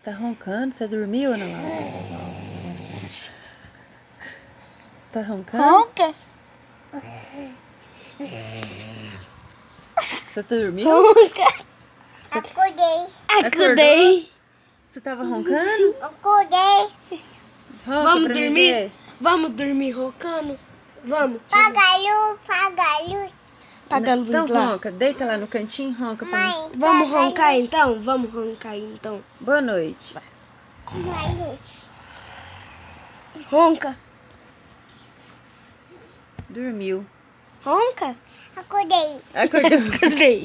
Você tá roncando? Você dormiu, Ana Laura? Você tá roncando? Ronca. Você dormiu? Ronca. Acordei. Você tava roncando? Acordei. Ronca Vamos pra mim dormir? ver. Vamos dormir roncando? Vamos. Paga a luz, paga a luz. Paga a luz Então lá. ronca, deita lá no cantinho, ronca pra mim. Mãe, Vamos paga a roncar luz. então? Vamos roncar então. Boa noite. Mãe, Ronca. Dormiu. Ronca. acordei. Acordou. Acordei.